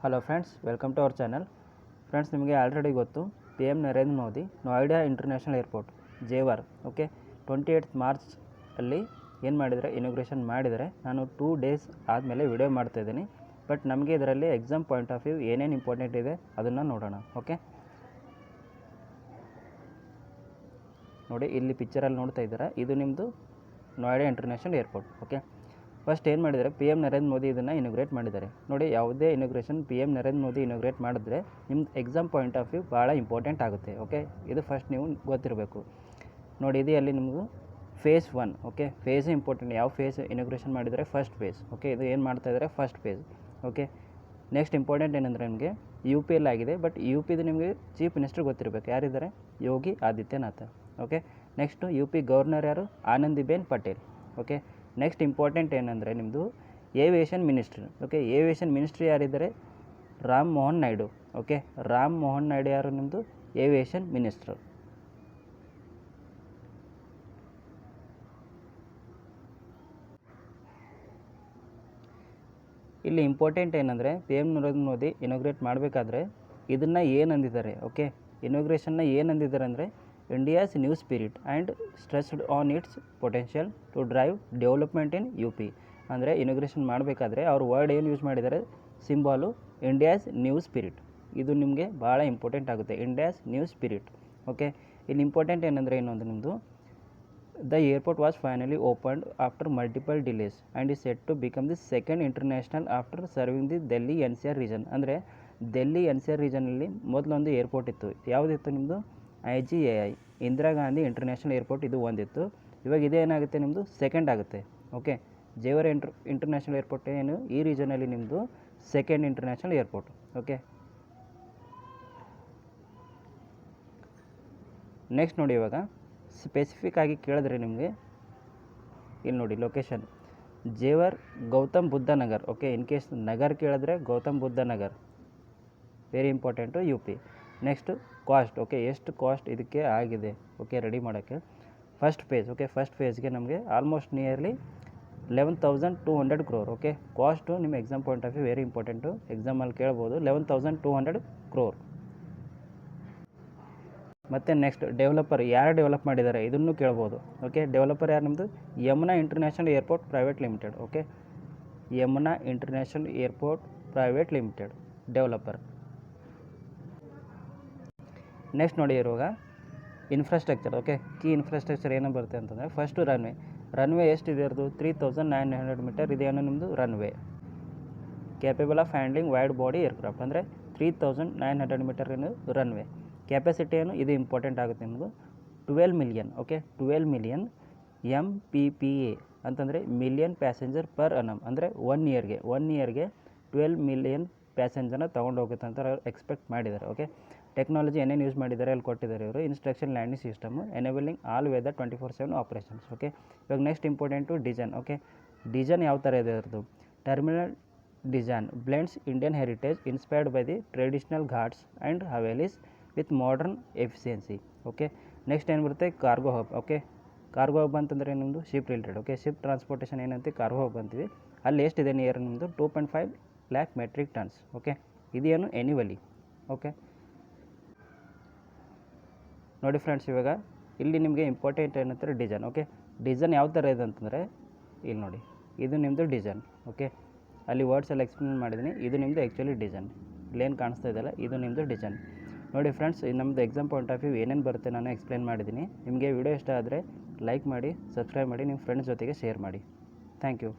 Hello friends, welcome to our channel. Friends, ನಿಮಗೆ already ಗೊತ್ತು P M Narendra Modi Noida international airport Jewar okay 28 March ಅಲ್ಲಿ ಏನು ಮಾಡಿದರೆ, ಇನಾಗ್ರೇಷನ್ ಮಾಡಿದರೆ. ನಾನು 2 ಡೇಸ್ ಆದಮೇಲೆ ವಿಡಿಯೋ ಮಾಡ್ತಾಯಿದ್ದೀನಿ. ಬಟ್ ನಮಗೆ ಇದರಲ್ಲಿ ಎಕ್ಸಾಮ್ ಪಾಯಿಂಟ್ ಆಫ್ ವ್ಯೂ ಏನೇನು ಇಂಪಾರ್ಟೆಂಟ್ ಇದೆ ಅದನ್ನು ನೋಡೋಣ. ಓಕೆ ನೋಡಿ, ಇಲ್ಲಿ ಪಿಕ್ಚರಲ್ಲಿ ನೋಡ್ತಾ ಇದ್ದೀರಾ, ಇದು ನಿಮ್ಮದು Noida international airport. Okay, first ಏನು ಮಾಡಿದರೆ, ಪಿ ಎಮ್ ನರೇಂದ್ರ ಮೋದಿ ಇದನ್ನು ಇನಾಗ್ರೇಟ್ ಮಾಡಿದ್ದಾರೆ. ನೋಡಿ, ಯಾವುದೇ inauguration P M Narendra Modi inaugurate ಮಾಡಿದ್ರೆ ನಿಮ್ದು ಎಕ್ಸಾಮ್ ಪಾಯಿಂಟ್ ಆಫ್ ವ್ಯೂ ಭಾಳ ಇಂಪಾರ್ಟೆಂಟ್ ಆಗುತ್ತೆ. ಓಕೆ, ಇದು ಫಸ್ಟ್ ನೀವು ಗೊತ್ತಿರಬೇಕು. ನೋಡಿ, ಇದು ಅಲ್ಲಿ ನಿಮಗೂ ಫೇಸ್ 1. Okay, phase important. ಯಾವ ಫೇಸ್ ಇನಾಗ್ರೇಷನ್ ಮಾಡಿದರೆ ಫಸ್ಟ್ ಫೇಸ್. ಓಕೆ, ಇದು ಏನು ಮಾಡ್ತಾಯಿದ್ದಾರೆ first phase. Okay, next important ಏನಂದರೆ ನಿಮಗೆ ಯು ಪಿ ಎಲ್ ಆಗಿದೆ. ಬಟ್ ಯು ಪಿದು ನಿಮಗೆ ಚೀಫ್ ಮಿನಿಸ್ಟರ್ ಗೊತ್ತಿರಬೇಕು, ಯಾರಿದ್ದಾರೆ? Yogi Adityanath. Okay, next U P governor ಯಾರು? Anandiben Patel. Okay, next important ಏನಂದರೆ ನಿಮ್ಮದು aviation ministry. Okay, aviation ministry ಯಾರಿದ್ದಾರೆ? ರಾಮ್ ಮೋಹನ್ ನಾಯ್ಡು. ಓಕೆ, ರಾಮ್ ಮೋಹನ್ ನಾಯ್ಡು ಯಾರು? ನಿಮ್ಮದು ಏವಿಯೇಷನ್ ಮಿನಿಸ್ಟ್ರು. ಇಲ್ಲಿ ಇಂಪಾರ್ಟೆಂಟ್ ಏನಂದರೆ P M Narendra Modi inaugurate ಮಾಡಬೇಕಾದ್ರೆ ಇದನ್ನು ಏನು ಅಂದಿದ್ದಾರೆ? ಓಕೆ, ಇನಾಗ್ರೇಷನ್ನ ಏನು ಅಂದಿದ್ದಾರೆ ಅಂದರೆ India's new spirit and stressed on its potential to drive development in U P. ಅಂದರೆ ಇನಾಗ್ರೇಷನ್ ಮಾಡಬೇಕಾದ್ರೆ ಅವ್ರು ವರ್ಡ್ ಏನು ಯೂಸ್ ಮಾಡಿದ್ದಾರೆ? Symbol India's new spirit. ಇದು ನಿಮಗೆ ಭಾಳ ಇಂಪಾರ್ಟೆಂಟ್ ಆಗುತ್ತೆ, ಇಂಡಿಯಾಸ್ ನ್ಯೂ ಸ್ಪಿರಿಟ್. ಓಕೆ, ಇಲ್ಲಿ ಇಂಪಾರ್ಟೆಂಟ್ ಏನಂದರೆ ಇನ್ನೊಂದು ನಿಮ್ಮದು The airport was finally opened after multiple delays and is set to become the second international after serving the Delhi NCR region. ಅಂದರೆ Delhi NCR ರೀಜನಲ್ಲಿ ಮೊದಲೊಂದು airport ಇತ್ತು. ಯಾವುದಿತ್ತು ನಿಮ್ಮದು? IGAI, Indira Gandhi international airport. ಇದು ಒಂದಿತ್ತು. ಇವಾಗ ಇದೇನಾಗುತ್ತೆ ನಿಮ್ಮದು ಸೆಕೆಂಡ್ ಆಗುತ್ತೆ. ಓಕೆ, ಜೇವರ್ ಇಂಟರ್ನ್ಯಾಷನಲ್ ಏರ್ಪೋರ್ಟ್ ಏನು ಈ ರೀಜನಲ್ಲಿ ನಿಮ್ಮದು second international airport. Okay, next ನೋಡಿ, ಇವಾಗ ಸ್ಪೆಸಿಫಿಕ್ ಆಗಿ ಕೇಳಿದ್ರೆ ನಿಮಗೆ ಇಲ್ಲಿ ನೋಡಿ location Jewar Gautam Buddha Nagar. Okay, in case Nagar ಕೇಳಿದ್ರೆ Gautam Buddha Nagar, very important U P. Next cost. Okay, ಎಷ್ಟು ಕಾಸ್ಟ್ ಇದಕ್ಕೆ ಆಗಿದೆ ಓಕೆ ರೆಡಿ ಮಾಡೋಕ್ಕೆ? First phase. ಓಕೆ, ಫಸ್ಟ್ ಫೇಸ್ಗೆ ನಮಗೆ almost nearly 11,200 crore. Okay, cost ನಿಮ್ಮ exam point of view very important, ಎಕ್ಸಾಮಲ್ಲಿ ಕೇಳ್ಬೋದು. 11,200 crore. ಮತ್ತು ನೆಕ್ಸ್ಟ್ ಡೆವಲಪರ್ ಯಾರು ಡೆವಲಪ್ ಮಾಡಿದ್ದಾರೆ ಇದನ್ನು ಕೇಳ್ಬೋದು. ಓಕೆ, ಡೆವಲಪರ್ ಯಾರು? ನಿಮ್ಮದು Yamuna international airport private limited. Okay, Yamuna international airport private limited developer. Next ನೋಡಿ, ಇರುವಾಗ ಇನ್ಫ್ರಾಸ್ಟ್ರಕ್ಚರ್. ಓಕೆ, ಕೀ ಇನ್ಫ್ರಾಸ್ಟ್ರಕ್ಚರ್ ಏನೋ ಬರುತ್ತೆ ಅಂತಂದರೆ ಫಸ್ಟು ರನ್ವೇ ಎಷ್ಟಿದೆ ಇರೋದು? 3,900 ಮೀಟರ್ ಇದೇನು ನಿಮ್ಮದು runway. Capable of handling wide body aircraft. ಅಂದರೆ 3,900 ಮೀಟರ್ ಏನು ರನ್ವೇ. ಕ್ಯಾಪಾಸಿಟಿ ಏನು? ಇದು ಇಂಪಾರ್ಟೆಂಟ್ ಆಗುತ್ತೆ ನಿಮಗೂ. 12 ಮಿಲಿಯನ್. ಓಕೆ, 12 ಮಿಲಿಯನ್ MPPA ಅಂತಂದರೆ ಮಿಲಿಯನ್ ಪ್ಯಾಸೆಂಜರ್ ಪರ್ ಅನ್ನಮ್. ಅಂದರೆ ಒನ್ ಇಯರ್ಗೆ 12 ಮಿಲಿಯನ್ ಪ್ಯಾಸೆಂಜರ್ನ ತೊಗೊಂಡು ಹೋಗುತ್ತೆ ಅಂತ ಅವ್ರು ಎಕ್ಸ್ಪೆಕ್ಟ್ ಮಾಡಿದ್ದಾರೆ. ಓಕೆ, ಟೆಕ್ನಾಲಜಿ ಏನೇನು ಯೂಸ್ ಮಾಡಿದ್ದಾರೆ ಅಲ್ಲಿ ಕೊಟ್ಟಿದ್ದಾರೆ ಇವರು. Instruction landing system enabling all weather 24/7 operations. Okay, ಇವಾಗ next important design. Okay, design ಯಾವ ಥರ ಇದೆ ಇರೋದು? Terminal design blends Indian heritage inspired by the traditional ghats and havelis with modern efficiency. Okay, next ಏನು ಬರುತ್ತೆ? Cargo hub. Okay, cargo hub ಅಂತಂದರೆ ನಿಮ್ಮದು ship related. Okay, ship transportation ಏನಂತೆ ಕಾರ್ಗೋ ಹಬ್ ಅಂತೀವಿ. ಅಲ್ಲಿ ಎಷ್ಟಿದೆ ನಿಯರ್ ನಿಮ್ಮದು 2.5 lakh ಮೆಟ್ರಿಕ್ ಟನ್ಸ್. ಓಕೆ, ಇದೇನು ಎನ್ಯುವಲಿ. ಓಕೆ, ನೋಡಿ ಫ್ರೆಂಡ್ಸ್, ಇವಾಗ ಇಲ್ಲಿ ನಿಮಗೆ ಇಂಪಾರ್ಟೆಂಟ್ ಏನಂತಾರೆ ಡಿಸೈನ್. ಓಕೆ, ಡಿಸೈನ್ ಯಾವ ಥರ ಇದೆ ಅಂತಂದರೆ ಇಲ್ಲಿ ನೋಡಿ, ಇದು ನಿಮ್ಮದು ಡಿಸೈನ್. ಓಕೆ, ಅಲ್ಲಿ ವರ್ಡ್ಸ್ ಎಲ್ಲ ಎಕ್ಸ್ಪ್ಲೇನ್ ಮಾಡಿದ್ದೀನಿ. ಇದು ನಿಮ್ಮದು ಆ್ಯಕ್ಚುಲಿ ಡಿಸೈನ್. ಇಲ್ಲೇನು ಕಾಣಿಸ್ತಾ ಇದೆಯಲ್ಲ ಇದು ನಿಮ್ಮದು ಡಿಸೈನ್. ನೋಡಿ ಫ್ರೆಂಡ್ಸ್, ನಮ್ಮದು ಎಕ್ಸಾಮ್ ಪಾಯಿಂಟ್ ಆಫ್ ವ್ಯೂ ಏನೇನು ಬರುತ್ತೆ ನಾನು ಎಕ್ಸ್ಪ್ಲೇನ್ ಮಾಡಿದ್ದೀನಿ. ನಿಮಗೆ ವಿಡಿಯೋ ಇಷ್ಟ ಆದರೆ ಲೈಕ್ ಮಾಡಿ, ಸಬ್ಸ್ಕ್ರೈಬ್ ಮಾಡಿ, ನಿಮ್ಮ ಫ್ರೆಂಡ್ಸ್ ಜೊತೆಗೆ ಶೇರ್ ಮಾಡಿ. Thank you.